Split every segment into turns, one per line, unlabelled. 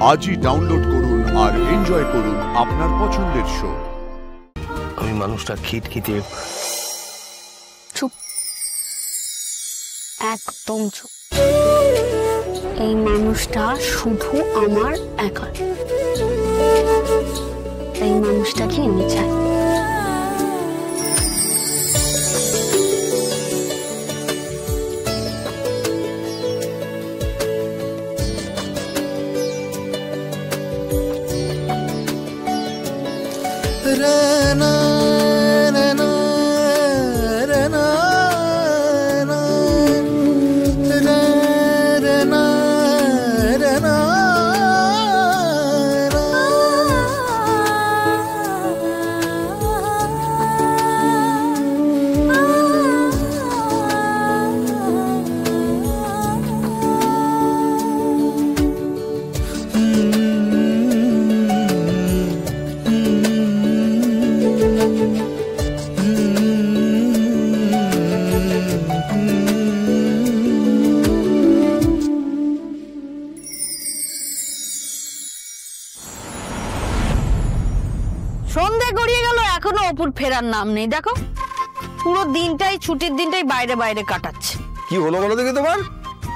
আজই ডাউনলোড করুন আর এনজয় করুন আপনার পছন্দের শো।
আমি মানুষটা খিটখিটে।
চুপ, একদম চুপ। এই মানুষটা শুধু আমার একার। এই মানুষটাকে আমি চাই। সন্ধ্যে গড়িয়ে গেল, এখনো অপুর ফেরার নাম নেই। দেখো, পুরো দিনটাই, ছুটির দিনটাই বাইরে বাইরে কাটাচ্ছে।
কি হলো বলো দেখি তোমার?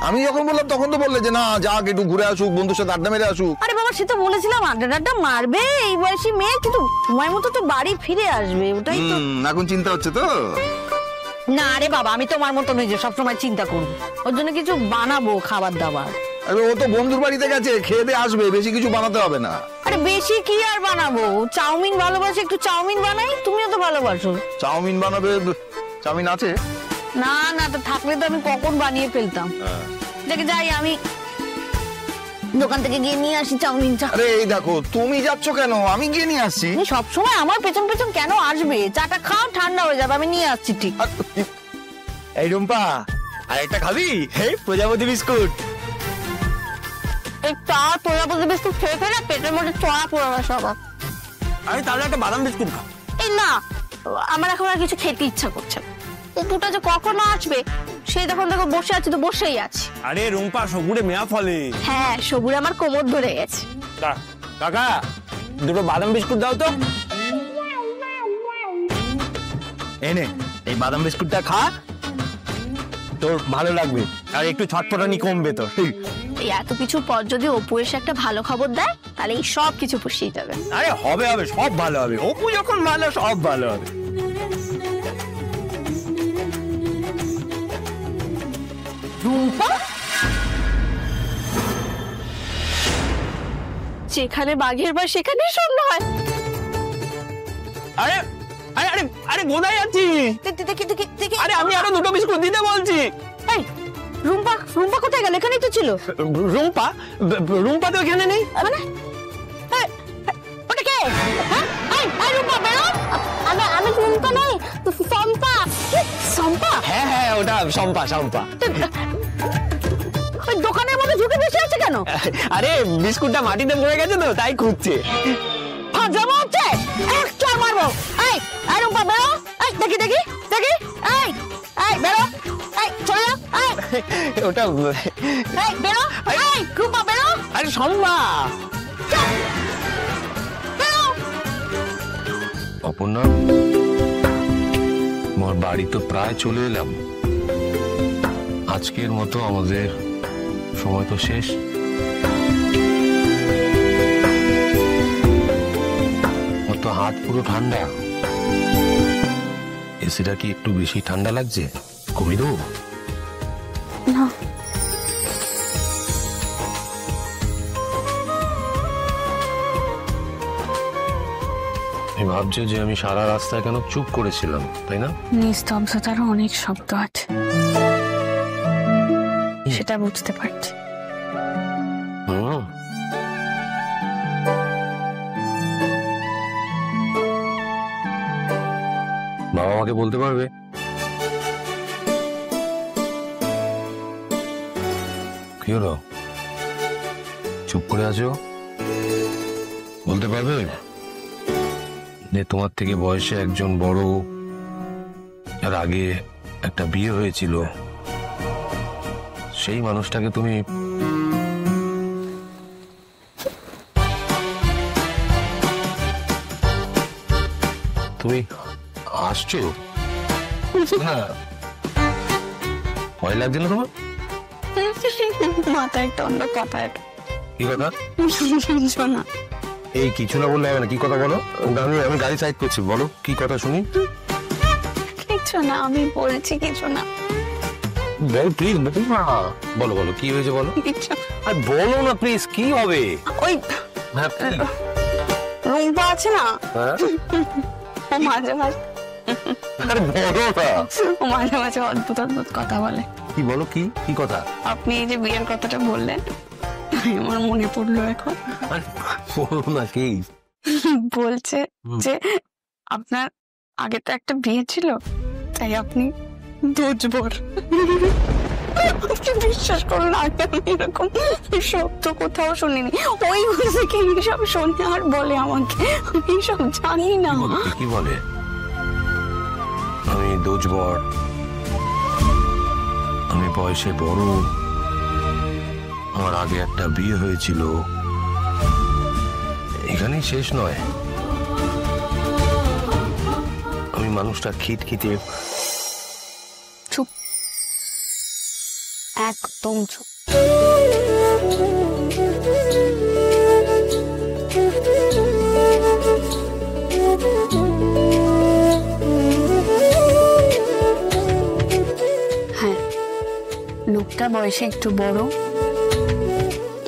আমি যখন বললাম তখন তো বললে যে না যাক একটু ঘুরে আসুক, বন্ধুর সাথে আড্ডা মেরে আসুক।
আরে বাবা, সে তো বলেছিলাম আড্ডা মারবে, এই বয়সী মেয়ে, কিন্তু সময় মতো তো বাড়ি ফিরে আসবে, ওটাই তো।
এখন চিন্তা হচ্ছে তো?
না রে বাবা, আমি তোমার মতো নই যে সবসময় চিন্তা করবো। ওর জন্য কিছু বানাবো খাবার দাবার।
আরে ও তো বন্ধুর বাড়িতে গেছে, খেয়ে দিয়ে আসবে, বেশি কিছু বানাতে হবে না।
আরে বেশি কি আর বানাবো? চাউমিন ভালোবাসে, একটু চাউমিন বানাই। তুমিও তো ভালোবাসো।
চাউমিন বানাবে? চাউমিন আছে?
না না, তো থাকলে তো আমি কখন বানিয়ে ফেলতাম। দেখে যাই, আমি দোকান থেকে গিয়ে নিয়ে আসি চাউমিনটা।
আরে এই দেখো, তুমি যাচ্ছ কেন? আমি গিয়ে নিয়ে আসছি।
সবসময় আমার পেছন পেছন কেন আসবে? চাটা খাও, ঠান্ডা হয়ে যাবে, আমি নিয়ে আসছি। ঠিক।
এই রুম্পা, আর একটা খাবি? প্রজাপতি বিস্কুট।
এই চা প্রজাপতি বিস্কুট খেয়ে ফেলে পেটের মধ্যে চড়া পড়া সব।
আমি তাহলে একটা বাদাম বিস্কুট খাও।
এই না, আমার এখন আর কিছু খেতে ইচ্ছা করছে না। অপুটা যে কখনো আসবে, সেই তখন দেখো বসে আছি, তো বসেই আছি।
আরে রুম্পা, সবুরে মেয়া ফলে।
হ্যাঁ, সবুরে আমার কোমর ধরে গেছে।
কাকা, দুটো বাদাম বিস্কুট দাও তো। এনে এই বাদাম বিস্কুটটা খা, তোর ভালো লাগবে, আর একটু ছটফটানি কমবে তোর।
এই এত কিছুর পর যদি অপু এসে একটা ভালো খবর দেয়, তাহলে এই সব কিছু পুষিয়ে যাবে।
আরে হবে হবে, সব ভালো হবে। অপু যখন ভালো, সব ভালো হবে।
যেখানে বাঘের বাস সেখানেই সন্ধ্যা হয়।
আরে আরে আরে আরে কোথায় যাচ্ছিস?
দেখি।
আরে আমি আরো দুটো বিস্কুট দিতে বলছি।
এই রুম্পা কোথায় গেল? এখানেই তো ছিল।
রুম্পা তো এখানে নেই।
মানে ওটা কে? হ্যাঁ, রুম্পা বেরো। আমি রুম্পা নই, শম্পা।
হ্যাঁ, ওটা শম্পা।
ওই দোকানের মধ্যে ঝুঁকে বসে আছে কেন?
আরে বিস্কুটটা মাটিতে পড়ে গেছে তো, তাই খুঁজছে।
ফাজলামো হচ্ছে, এক চড় মারবো। এই রুম্পা বেরো। দেখি। এই বেরো। চলে যাও।
ওটা
বেরো। রুম্পা বেরো।
আরে শম্পা।
অপর্ণা, আমার বাড়ি তো প্রায় চলে এলাম। আজকের মতো আমাদের সময় তো শেষ। আমার তো হাত পুরো ঠান্ডা। এসিটা কি একটু বেশি ঠান্ডা লাগছে? কমিয়ে দেবো?
না,
আমি ভাবছি যে আমি সারা রাস্তায় কেন চুপ করেছিলাম, তাই না?
নিস্তব্ধতার অনেক শব্দ আছে, সেটা বুঝতে পারছি।
বাবা আমাকে বলতে পারবে কি হলো? চুপ করে আছো, বলতে পারবে যে তোমার থেকে বয়সে একজন বড়, আর আগে একটা বিয়ে হয়েছিল, সেই মানুষটাকে তুমি
তুমি আসছো? না ভয় লাগছে না তোমার?
মাথায় একটা অন্য কথা এটা
কি কথা?
শুনছো না?
এই কিছু না বললে হবে না, কি কথা বলো? আমি গাড়ি সাইড করছি, বলো কি কথা শুনি।
কিছু না, আমি বলছি কিছু না।
বল প্লিজ, বলো বলো কি হয়েছে বলো।
কিছু
আর বলো না প্লিজ, কি হবে?
ওই
হ্যাঁ কি?
রুম্পা আছে না,
হ্যাঁ?
ও মাঝে মাঝে
আরে বলো না।
ও মাঝে মাঝে অদ্ভুত অদ্ভুত কথা বলে।
কি বলো, কি কি কথা?
আপনি এই যে বিয়ের কথাটা বললেন, আমার মনে পড়লো এখন।
আরে বলো না কি?
বলছে যে আপনার আগে তো একটা বিয়ে ছিল, তাই আপনি দোজবর। আপনি বিশ্বাস করুন, আগে আমি এরকম শব্দ কোথাও শুনিনি। ওই থেকে এইসব শোনে আর বলে আমাকে, আমি এইসব জানি না।
কি বলে? আমি দোজবর, আমি বয়সে বড়, আমার আগে একটা বিয়ে হয়েছিল। এখানেই শেষ নয়, আমি মানুষটা খিটখিটে।
চুপ, একদম চুপ। হ্যাঁ, লোকটা বয়সে একটু বড়,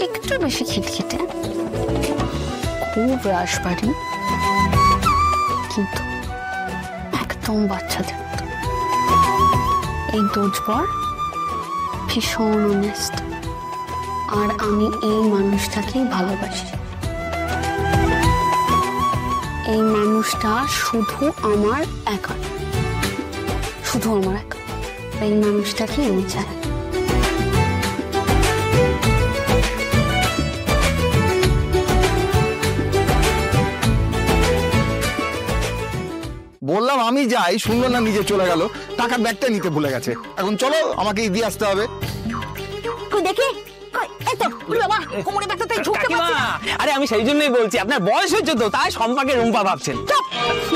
একটু বেশি খিটখিটে, খুব রাশবাড়ি, কিন্তু একদম বাচ্চাদের মতো। এই দোজবর ভীষণ অনেস্ট, আর আমি এই মানুষটাকেই ভালোবাসি। এই মানুষটা শুধু আমার একা, শুধু আমার একা। এই মানুষটাকে আমি চাই।
বললাম আমি যাই, শুনলো না, নিজে চলে গেল। টাকার ব্যাগটা নিতে ভুলে গেছে। এখন চলো, আমাকে দিয়ে আসতে হবে।
কই দেখি, কই এই তো বাবা, কোমরে ব্যথা তাই ঝুঁকতে
কাকিমা,
পারছি।
আরে আমি সেই জন্যই বলছি, আপনার বয়স হয়েছে তো, তাই সম্পাকে রুম্পা ভাবছেন।
চুপ,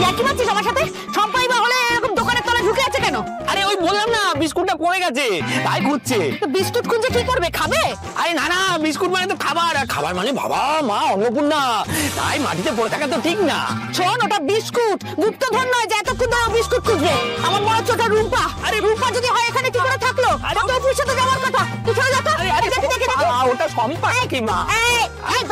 ইয়ার্কি মারছিস আমার সাথে? সম্পাই বা হলে এরকম দোকানের তলায় ঢুকে আছে কেন?
আরে ওই বললাম না, বিস্কুটটা পড়ে গেছে, তাই খুঁজছে।
তো বিস্কুট খুঁজে কি করবে, খাবে?
আরে না না, বিস্কুট মানে তো খাবার, আর খাবার মানে বাবা মা অন্নপূর্ণা, তাই মাটিতে পড়ে থাকা তো ঠিক না।
শোন, ওটা বিস্কুট, গুপ্তধন নয় যে এতক্ষণ ধরে বিস্কুট খুঁজবে। আমার মনে হচ্ছে ওটা রুম্পা। আরে রুম্পা যদি হয় এখানে কি করে থাকলো?
আরে
তোর সাথে যাওয়ার কথা, তুই চলে যা তো।
আরে
দেখি দেখি দেখি।
ওটা সম্পা কাকিমা।
এই, এই,